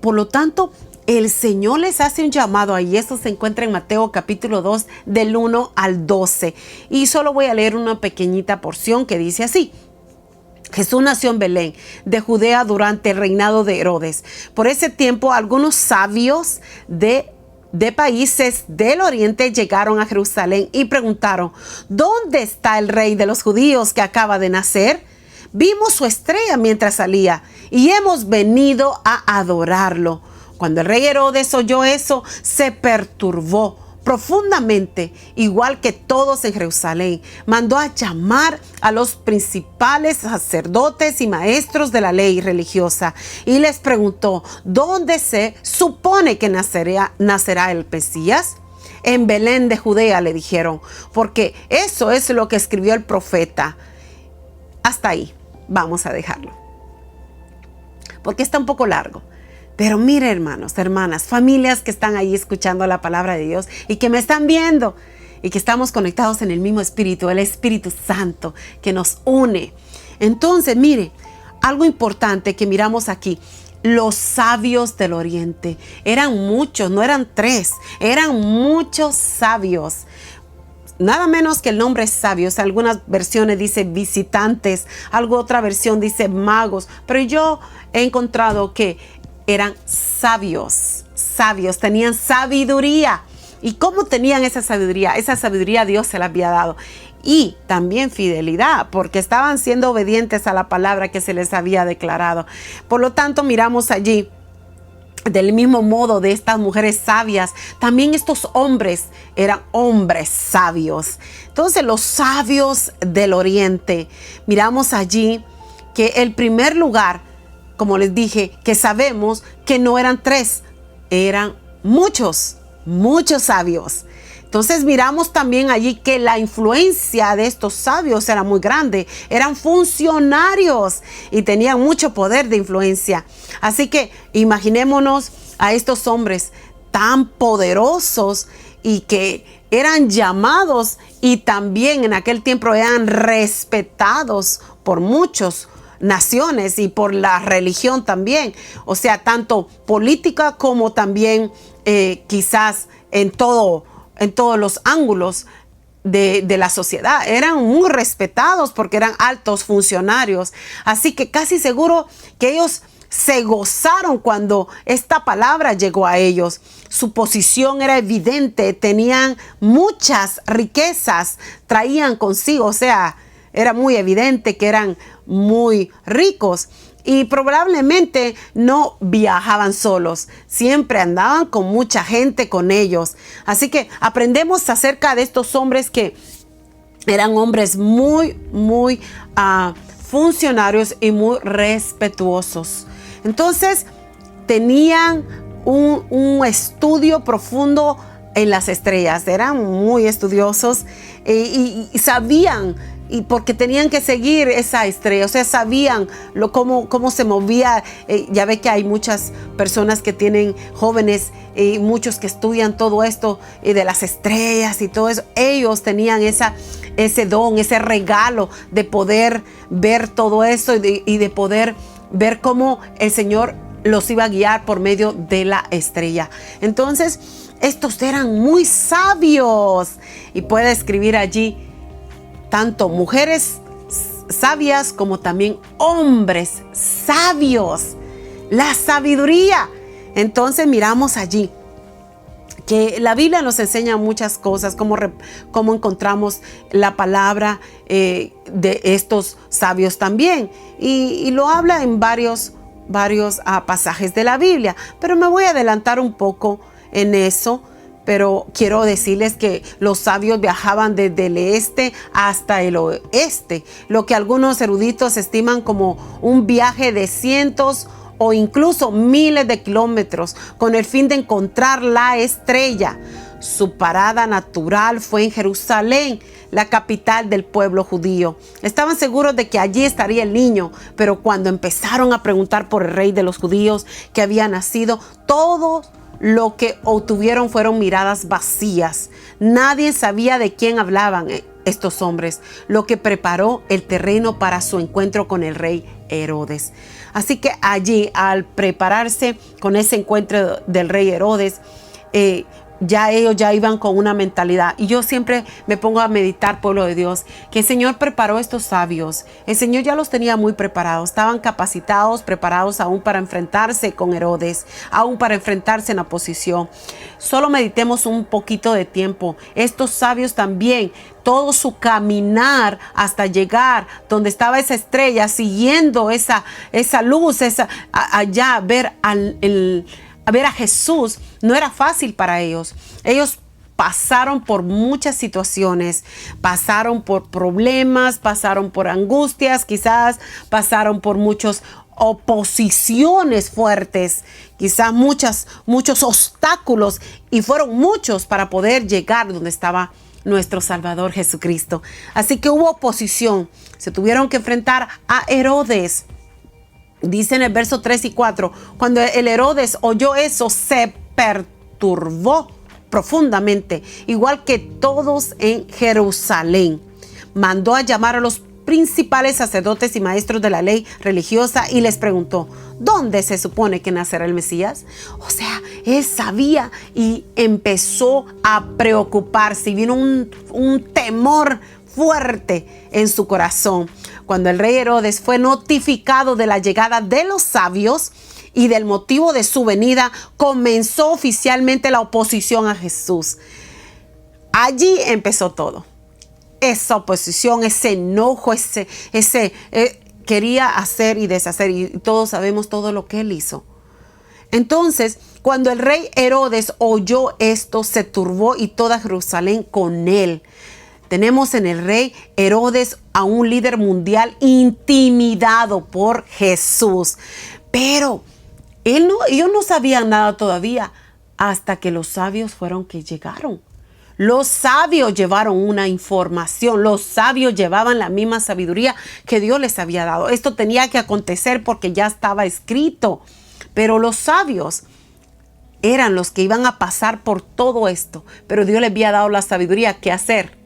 Por lo tanto, el Señor les hace un llamado ahí. Esto se encuentra en Mateo capítulo 2, del 1 al 12. Y solo voy a leer una pequeñita porción que dice así: Jesús nació en Belén, de Judea, durante el reinado de Herodes. Por ese tiempo, algunos sabios de países del oriente llegaron a Jerusalén y preguntaron: ¿dónde está el rey de los judíos que acaba de nacer? Vimos su estrella mientras salía y hemos venido a adorarlo. Cuando el rey Herodes oyó eso, se perturbó profundamente, igual que todos en Jerusalén. Mandó a llamar a los principales sacerdotes y maestros de la ley religiosa y les preguntó: ¿dónde se supone que nacerá el Mesías? En Belén de Judea, le dijeron, porque eso es lo que escribió el profeta. Hasta ahí vamos a dejarlo, porque está un poco largo. Pero mire, hermanos, hermanas, familias que están ahí escuchando la palabra de Dios y que me están viendo y que estamos conectados en el mismo espíritu, el Espíritu Santo que nos une. Entonces, mire, algo importante que miramos aquí: los sabios del oriente. Eran muchos, no eran 3, eran muchos sabios. Nada menos que el nombre es sabios. Algunas versiones dice visitantes, otra versión dice magos, pero yo he encontrado que eran sabios, tenían sabiduría. ¿Y cómo tenían esa sabiduría? Esa sabiduría Dios se la había dado. Y también fidelidad, porque estaban siendo obedientes a la palabra que se les había declarado. Por lo tanto, miramos allí, del mismo modo de estas mujeres sabias, también estos hombres eran hombres sabios. Entonces, los sabios del oriente, miramos allí que el primer lugar, como les dije, que sabemos que no eran 3, eran muchos sabios. Entonces miramos también allí que la influencia de estos sabios era muy grande. Eran funcionarios y tenían mucho poder de influencia. Así que imaginémonos a estos hombres tan poderosos y que eran llamados y también en aquel tiempo eran respetados por muchas naciones y por la religión también. O sea, tanto política como también quizás en todos los ángulos de la sociedad. Eran muy respetados porque eran altos funcionarios. Así que casi seguro que ellos se gozaron cuando esta palabra llegó a ellos. Su posición era evidente, tenían muchas riquezas, traían consigo, o sea, era muy evidente que eran muy ricos. Y probablemente no viajaban solos, siempre andaban con mucha gente con ellos. Así que aprendemos acerca de estos hombres que eran hombres muy funcionarios y muy respetuosos. Entonces tenían un estudio profundo en las estrellas, eran muy estudiosos y sabían, y porque tenían que seguir esa estrella, o sea, sabían cómo se movía. Ya ve que hay muchas personas que tienen jóvenes y muchos que estudian todo esto de las estrellas y todo eso. Ellos tenían ese don, ese regalo de poder ver todo eso y de poder ver cómo el Señor los iba a guiar por medio de la estrella. Entonces, estos eran muy sabios, y puede escribir allí tanto mujeres sabias como también hombres sabios. La sabiduría. Entonces miramos allí que la Biblia nos enseña muchas cosas, cómo encontramos la palabra de estos sabios también. Y lo habla en varios pasajes de la Biblia. Pero me voy a adelantar un poco en eso. Pero quiero decirles que los sabios viajaban desde el este hasta el oeste, lo que algunos eruditos estiman como un viaje de cientos o incluso miles de kilómetros con el fin de encontrar la estrella. Su parada natural fue en Jerusalén, la capital del pueblo judío. Estaban seguros de que allí estaría el niño, pero cuando empezaron a preguntar por el rey de los judíos que había nacido, todos lo que obtuvieron fueron miradas vacías. Nadie sabía de quién hablaban estos hombres, lo que preparó el terreno para su encuentro con el rey Herodes. Así que allí, al prepararse con ese encuentro del rey Herodes, ellos ya iban con una mentalidad. Y yo siempre me pongo a meditar, pueblo de Dios, que el Señor preparó a estos sabios. El Señor ya los tenía muy preparados. Estaban capacitados, preparados aún para enfrentarse con Herodes, aún para enfrentarse en la oposición. Solo meditemos un poquito de tiempo. Estos sabios también, todo su caminar hasta llegar donde estaba esa estrella, siguiendo esa luz, allá ver a ver a Jesús, no era fácil para ellos. Ellos pasaron por muchas situaciones, pasaron por problemas, pasaron por angustias, quizás pasaron por muchas oposiciones fuertes, quizás muchos obstáculos, y fueron muchos para poder llegar donde estaba nuestro Salvador Jesucristo. Así que hubo oposición, se tuvieron que enfrentar a Herodes. Dice en el verso 3 y 4, cuando el Herodes oyó eso, se perturbó profundamente, igual que todos en Jerusalén. Mandó a llamar a los principales sacerdotes y maestros de la ley religiosa y les preguntó, ¿dónde se supone que nacerá el Mesías? O sea, él sabía y empezó a preocuparse, y vino un temor fuerte en su corazón. Cuando el rey Herodes fue notificado de la llegada de los sabios y del motivo de su venida, comenzó oficialmente la oposición a Jesús. Allí empezó todo. Esa oposición, ese enojo, quería hacer y deshacer, y todos sabemos todo lo que él hizo. Entonces, cuando el rey Herodes oyó esto, se turbó y toda Jerusalén con él. Tenemos en el rey Herodes a un líder mundial intimidado por Jesús. Pero ellos no sabían nada todavía hasta que los sabios fueron que llegaron. Los sabios llevaron una información, los sabios llevaban la misma sabiduría que Dios les había dado. Esto tenía que acontecer porque ya estaba escrito, pero los sabios eran los que iban a pasar por todo esto, pero Dios les había dado la sabiduría. ¿Qué hacer?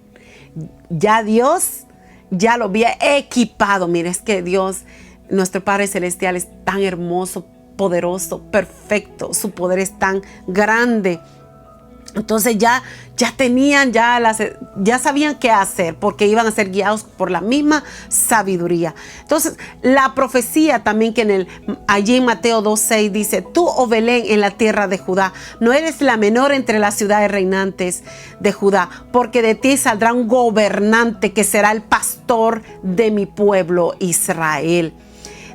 Ya Dios ya lo había equipado. Mire, es que Dios, nuestro Padre Celestial, es tan hermoso, poderoso, perfecto. Su poder es tan grande. Entonces ya tenían, ya sabían qué hacer, porque iban a ser guiados por la misma sabiduría. Entonces la profecía también que allí en Mateo 2:6 dice: tú, oh Belén, en la tierra de Judá, no eres la menor entre las ciudades reinantes de Judá, porque de ti saldrá un gobernante que será el pastor de mi pueblo Israel.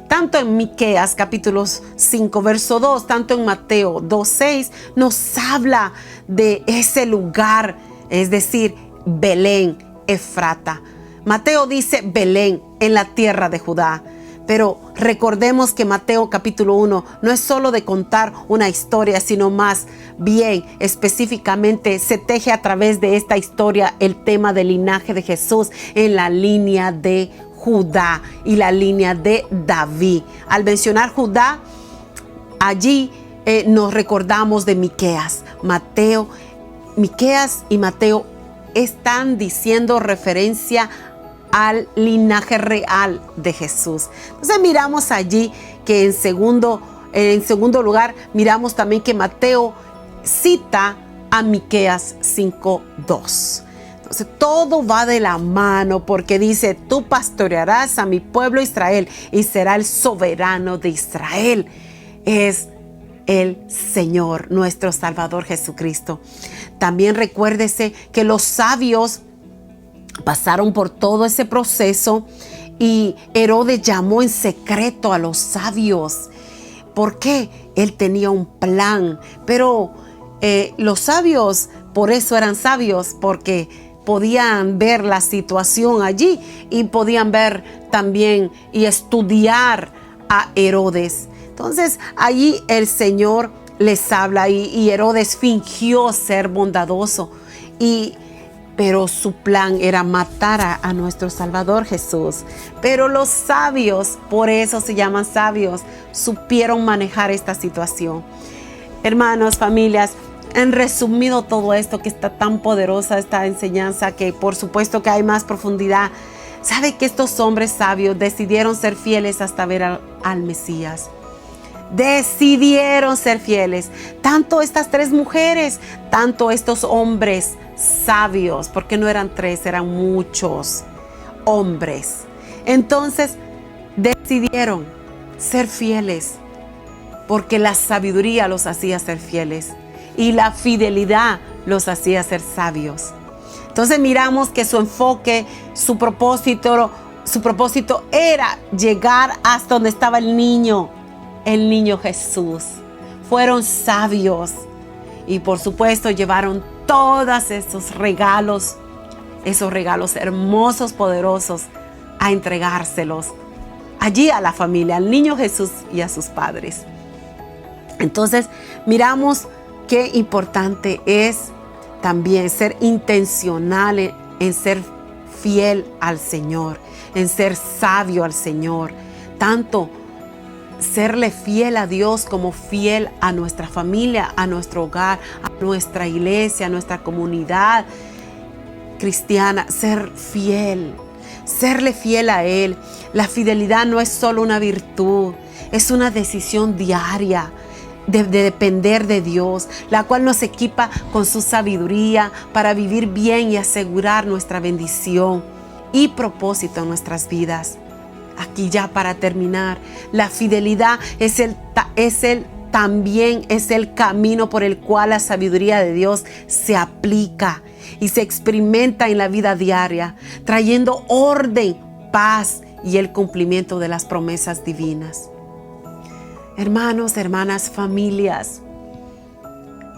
Tanto en Miqueas capítulo 5 verso 2, tanto en Mateo 2:6 nos habla de ese lugar, es decir, Belén, Efrata. Mateo dice Belén, en la tierra de Judá. Pero recordemos que Mateo capítulo 1 no es solo de contar una historia, sino más bien específicamente se teje a través de esta historia el tema del linaje de Jesús en la línea de Judá y la línea de David. Al mencionar Judá, allí nos recordamos de Miqueas. Miqueas y Mateo están diciendo referencia al linaje real de Jesús. Entonces miramos allí que en segundo lugar miramos también que Mateo cita a Miqueas 5:2. Entonces todo va de la mano, porque dice: tú pastorearás a mi pueblo Israel y será el soberano de Israel. Es el Señor, nuestro Salvador Jesucristo. También recuérdese que los sabios pasaron por todo ese proceso y Herodes llamó en secreto a los sabios. ¿Por qué? Él tenía un plan, pero los sabios por eso eran sabios, porque podían ver la situación allí y podían ver también y estudiar a Herodes. Entonces allí el Señor les habla y Herodes fingió ser bondadoso, pero su plan era matar a nuestro Salvador Jesús. Pero los sabios, por eso se llaman sabios, supieron manejar esta situación. Hermanos, familias, en resumido todo esto, que está tan poderosa esta enseñanza, que por supuesto que hay más profundidad. ¿Sabe que estos hombres sabios decidieron ser fieles hasta ver al Mesías? Decidieron ser fieles. Tanto estas tres mujeres, tanto estos hombres sabios, porque no eran tres, eran muchos hombres. Entonces decidieron ser fieles, porque la sabiduría los hacía ser fieles y la fidelidad los hacía ser sabios. Entonces miramos que su enfoque, su propósito era llegar hasta donde estaba el niño Jesús. Fueron sabios y por supuesto llevaron todos esos regalos hermosos, poderosos, a entregárselos allí a la familia, al niño Jesús y a sus padres. Entonces miramos qué importante es también ser intencional en ser fiel al Señor, en ser sabio al Señor, tanto serle fiel a Dios como fiel a nuestra familia, a nuestro hogar, a nuestra iglesia, a nuestra comunidad cristiana. Ser fiel, serle fiel a Él. La fidelidad no es solo una virtud, es una decisión diaria de depender de Dios, la cual nos equipa con su sabiduría para vivir bien y asegurar nuestra bendición y propósito en nuestras vidas. Aquí ya para terminar, la fidelidad también es el camino por el cual la sabiduría de Dios se aplica y se experimenta en la vida diaria, trayendo orden, paz y el cumplimiento de las promesas divinas. Hermanos, hermanas, familias,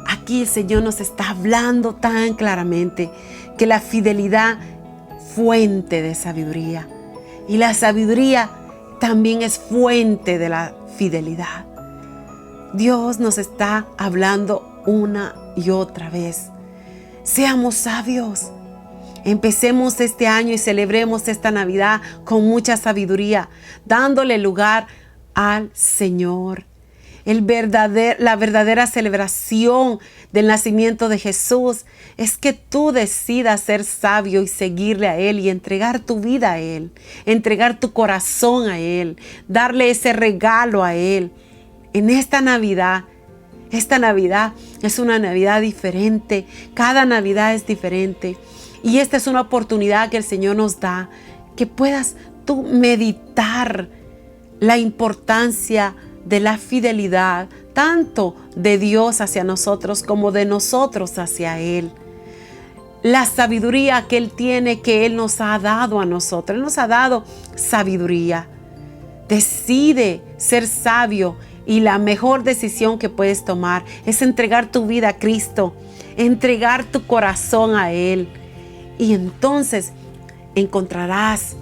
aquí el Señor nos está hablando tan claramente que la fidelidad fuente de sabiduría y la sabiduría también es fuente de la fidelidad. Dios nos está hablando una y otra vez. Seamos sabios. Empecemos este año y celebremos esta Navidad con mucha sabiduría, dándole lugar al Señor. La verdadera celebración del nacimiento de Jesús es que tú decidas ser sabio y seguirle a Él y entregar tu vida a Él, entregar tu corazón a Él, darle ese regalo a Él. En esta Navidad es una Navidad diferente, cada Navidad es diferente y esta es una oportunidad que el Señor nos da, que puedas tú meditar la importancia de la fidelidad, tanto de Dios hacia nosotros como de nosotros hacia Él. La sabiduría que Él tiene, que Él nos ha dado a nosotros. Él nos ha dado sabiduría. Decide ser sabio y la mejor decisión que puedes tomar es entregar tu vida a Cristo, entregar tu corazón a Él. Y entonces encontrarás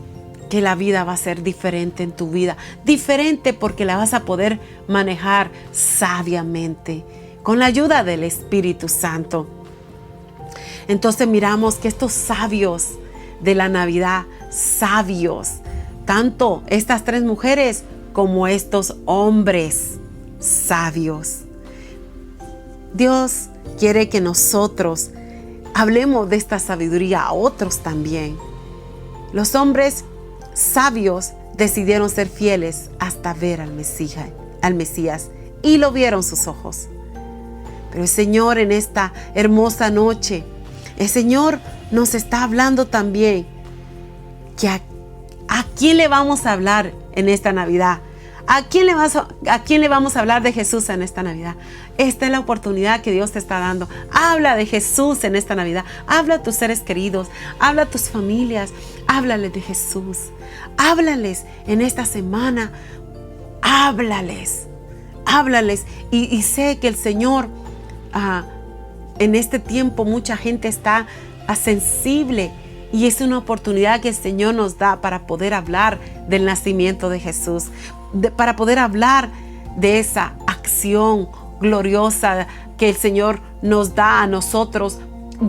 que la vida va a ser diferente en tu vida. Diferente porque la vas a poder manejar sabiamente, con la ayuda del Espíritu Santo. Entonces miramos que estos sabios de la Navidad, sabios, tanto estas 3 mujeres como estos hombres sabios. Dios quiere que nosotros hablemos de esta sabiduría a otros también. Los hombres sabios decidieron ser fieles hasta ver al Mesías y lo vieron sus ojos. Pero el Señor en esta hermosa noche, el Señor nos está hablando también que a quién le vamos a hablar en esta Navidad. ¿A quién le vamos a hablar de Jesús en esta Navidad? Esta es la oportunidad que Dios te está dando. Habla de Jesús en esta Navidad. Habla a tus seres queridos. Habla a tus familias. Háblales de Jesús. Háblales en esta semana. Háblales. Y sé que el Señor, en este tiempo mucha gente está sensible. Y es una oportunidad que el Señor nos da para poder hablar del nacimiento de Jesús, para poder hablar de esa acción gloriosa que el Señor nos da a nosotros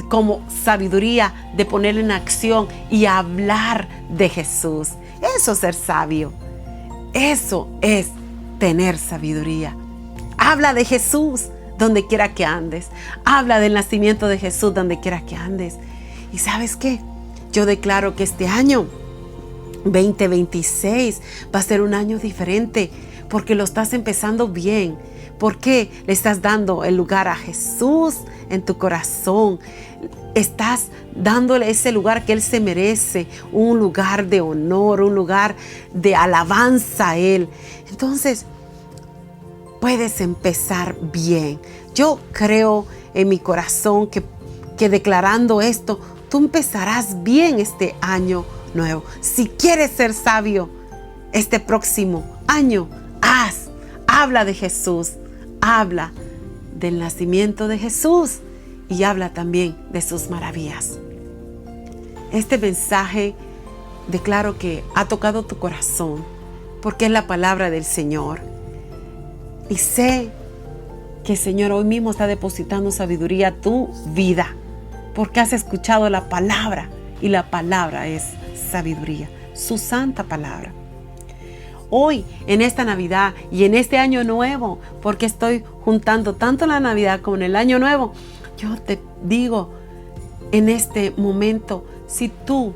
como sabiduría de poner en acción y hablar de Jesús. Eso es ser sabio. Eso es tener sabiduría. Habla de Jesús donde quiera que andes. Habla del nacimiento de Jesús donde quiera que andes. ¿Y sabes qué? Yo declaro que este año 2026 va a ser un año diferente porque lo estás empezando bien. Porque le estás dando el lugar a Jesús en tu corazón. Estás dándole ese lugar que Él se merece, un lugar de honor, un lugar de alabanza a Él. Entonces, puedes empezar bien. Yo creo en mi corazón que declarando esto, tú empezarás bien este año nuevo. Si quieres ser sabio este próximo año, habla de Jesús, habla del nacimiento de Jesús y habla también de sus maravillas. Este mensaje declaro que ha tocado tu corazón porque es la palabra del Señor. Y sé que el Señor hoy mismo está depositando sabiduría a tu vida porque has escuchado la palabra y la palabra es sabiduría, su santa palabra. Hoy, en esta Navidad y en este año nuevo, porque estoy juntando tanto la Navidad como en el año nuevo, yo te digo en este momento, si tú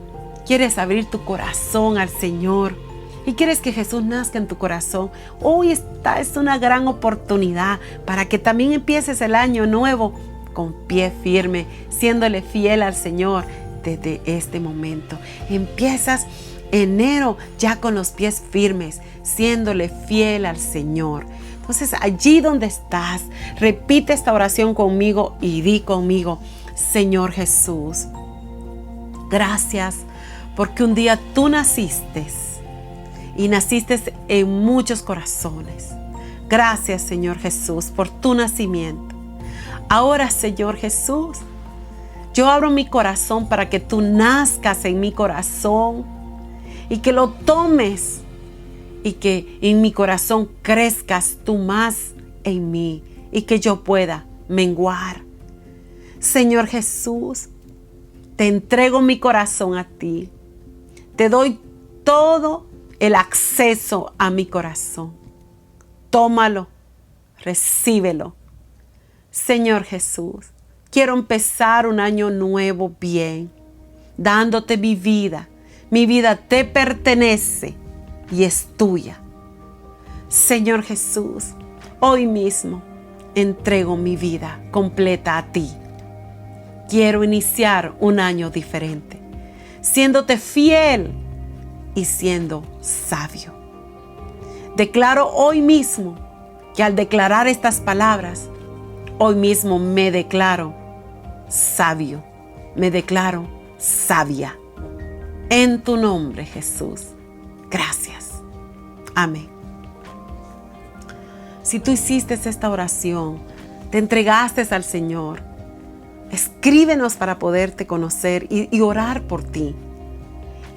quieres abrir tu corazón al Señor y quieres que Jesús nazca en tu corazón, hoy esta es una gran oportunidad para que también empieces el año nuevo con pie firme, siéndole fiel al Señor desde este momento. Empiezas enero ya con los pies firmes, siéndole fiel al Señor. Entonces, allí donde estás, repite esta oración conmigo y di conmigo: Señor Jesús, gracias porque un día tú naciste y naciste en muchos corazones. Gracias, Señor Jesús, por tu nacimiento. Ahora, Señor Jesús, yo abro mi corazón para que tú nazcas en mi corazón y que lo tomes y que en mi corazón crezcas tú más en mí y que yo pueda menguar. Señor Jesús, te entrego mi corazón a ti. Te doy todo el acceso a mi corazón. Tómalo, recíbelo. Señor Jesús, quiero empezar un año nuevo bien, dándote mi vida. Mi vida te pertenece y es tuya. Señor Jesús, hoy mismo entrego mi vida completa a ti. Quiero iniciar un año diferente, siéndote fiel y siendo sabio. Declaro hoy mismo que al declarar estas palabras, hoy mismo me declaro sabio, me declaro sabia. En tu nombre, Jesús. Gracias. Amén. Si tú hiciste esta oración, te entregaste al Señor, escríbenos para poderte conocer y orar por ti.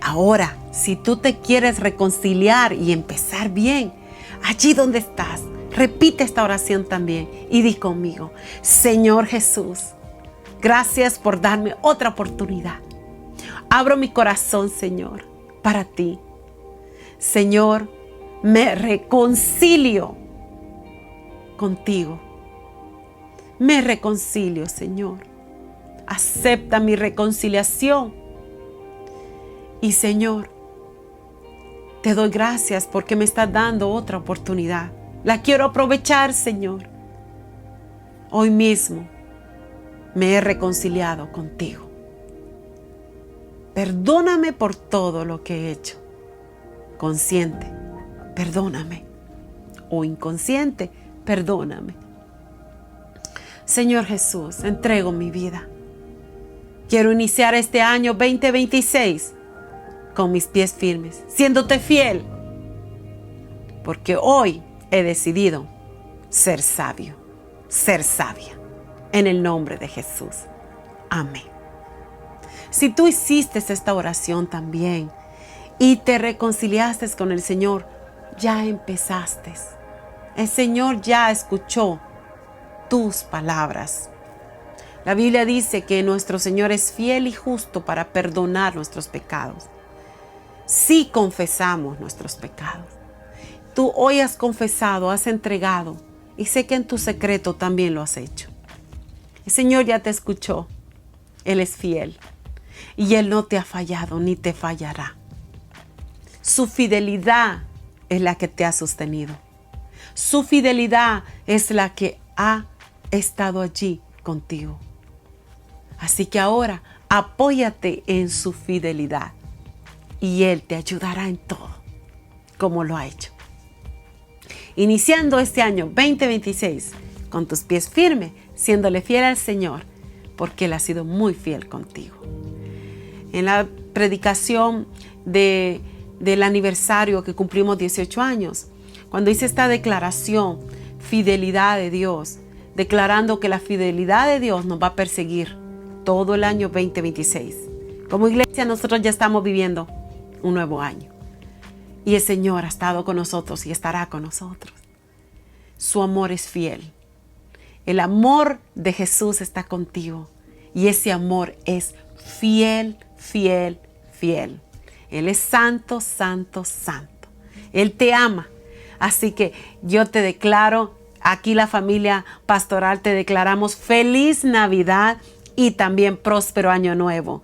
Ahora, si tú te quieres reconciliar y empezar bien, allí donde estás, repite esta oración también y di conmigo: Señor Jesús, gracias por darme otra oportunidad. Abro mi corazón, Señor, para ti. Señor, me reconcilio contigo. Me reconcilio, Señor. Acepta mi reconciliación. Y Señor, te doy gracias porque me estás dando otra oportunidad. La quiero aprovechar, Señor. Hoy mismo me he reconciliado contigo. Perdóname por todo lo que he hecho. Consciente, perdóname. O inconsciente, perdóname. Señor Jesús, entrego mi vida. Quiero iniciar este año 2026 con mis pies firmes, siéndote fiel, porque hoy he decidido ser sabio, ser sabia, en el nombre de Jesús. Amén. Si tú hiciste esta oración también y te reconciliaste con el Señor, ya empezaste. El Señor ya escuchó tus palabras. La Biblia dice que nuestro Señor es fiel y justo para perdonar nuestros pecados. Si confesamos nuestros pecados. Tú hoy has confesado, has entregado, y sé que en tu secreto también lo has hecho. El Señor ya te escuchó. Él es fiel y Él no te ha fallado ni te fallará. Su fidelidad es la que te ha sostenido. Su fidelidad es la que ha estado allí contigo. Así que ahora apóyate en su fidelidad y Él te ayudará en todo, como lo ha hecho. Iniciando este año 2026 con tus pies firmes, siéndole fiel al Señor, porque Él ha sido muy fiel contigo. En la predicación del aniversario que cumplimos 18 años, cuando hice esta declaración, fidelidad de Dios, declarando que la fidelidad de Dios nos va a perseguir todo el año 2026. Como iglesia nosotros ya estamos viviendo un nuevo año. Y el Señor ha estado con nosotros y estará con nosotros. Su amor es fiel. El amor de Jesús está contigo. Y ese amor es fiel, fiel, fiel. Él es santo, santo, santo. Él te ama. Así que yo te declaro, aquí la familia pastoral te declaramos feliz Navidad y también próspero año nuevo.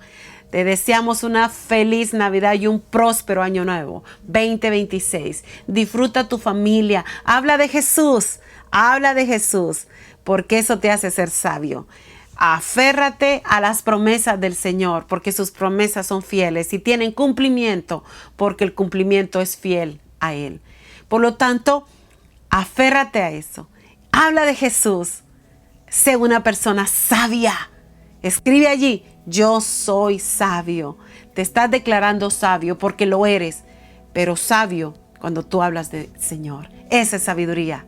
Te deseamos una feliz Navidad y un próspero año nuevo, 2026. Disfruta tu familia. Habla de Jesús, porque eso te hace ser sabio. Aférrate a las promesas del Señor, porque sus promesas son fieles y tienen cumplimiento, porque el cumplimiento es fiel a Él. Por lo tanto, aférrate a eso. Habla de Jesús. Sé una persona sabia. Escribe allí: yo soy sabio. Te estás declarando sabio porque lo eres, pero sabio cuando tú hablas del Señor. Esa es sabiduría.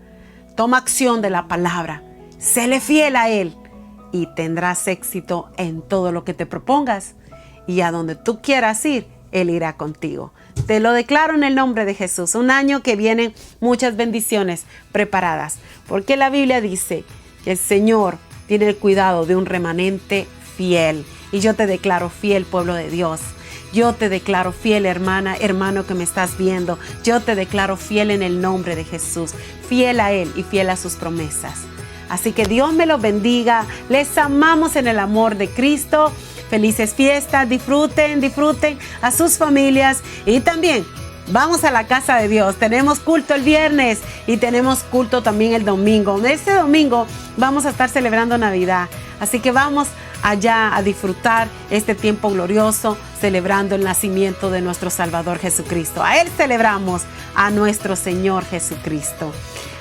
Toma acción de la palabra. Séle fiel a Él y tendrás éxito en todo lo que te propongas. Y a donde tú quieras ir, Él irá contigo. Te lo declaro en el nombre de Jesús. Un año que vienen muchas bendiciones preparadas. Porque la Biblia dice que el Señor tiene el cuidado de un remanente fiel. Y yo te declaro fiel, pueblo de Dios. Yo te declaro fiel, hermana, hermano que me estás viendo. Yo te declaro fiel en el nombre de Jesús. Fiel a Él y fiel a sus promesas. Así que Dios me los bendiga. Les amamos en el amor de Cristo. Felices fiestas. Disfruten, disfruten a sus familias. Y también vamos a la casa de Dios. Tenemos culto el viernes y tenemos culto también el domingo. Este domingo vamos a estar celebrando Navidad. Así que vamos allá a disfrutar este tiempo glorioso, celebrando el nacimiento de nuestro Salvador Jesucristo. A Él celebramos, a nuestro Señor Jesucristo.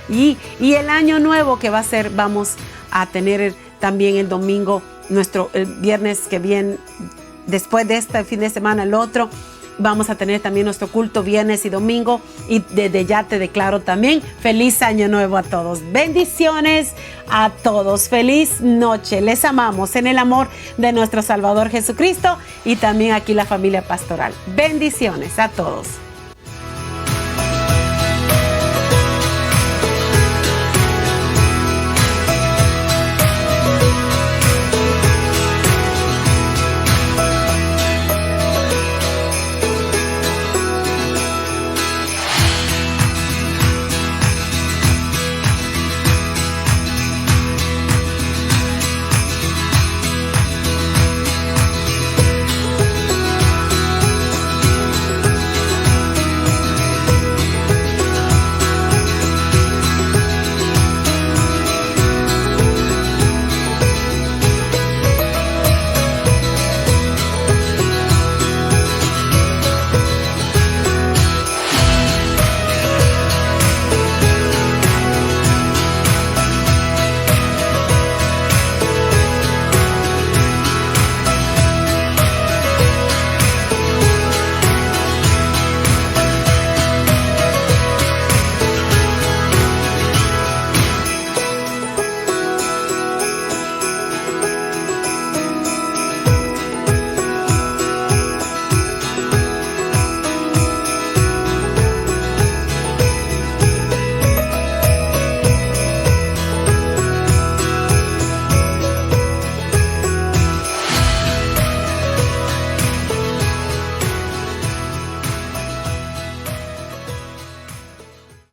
Y el año nuevo que va a ser, vamos a tener también el domingo, el viernes que viene, después de este fin de semana, el otro, vamos a tener también nuestro culto viernes y domingo. Y desde ya te declaro también feliz año nuevo a todos. Bendiciones a todos. Feliz noche. Les amamos en el amor de nuestro Salvador Jesucristo y también aquí la familia pastoral. Bendiciones a todos.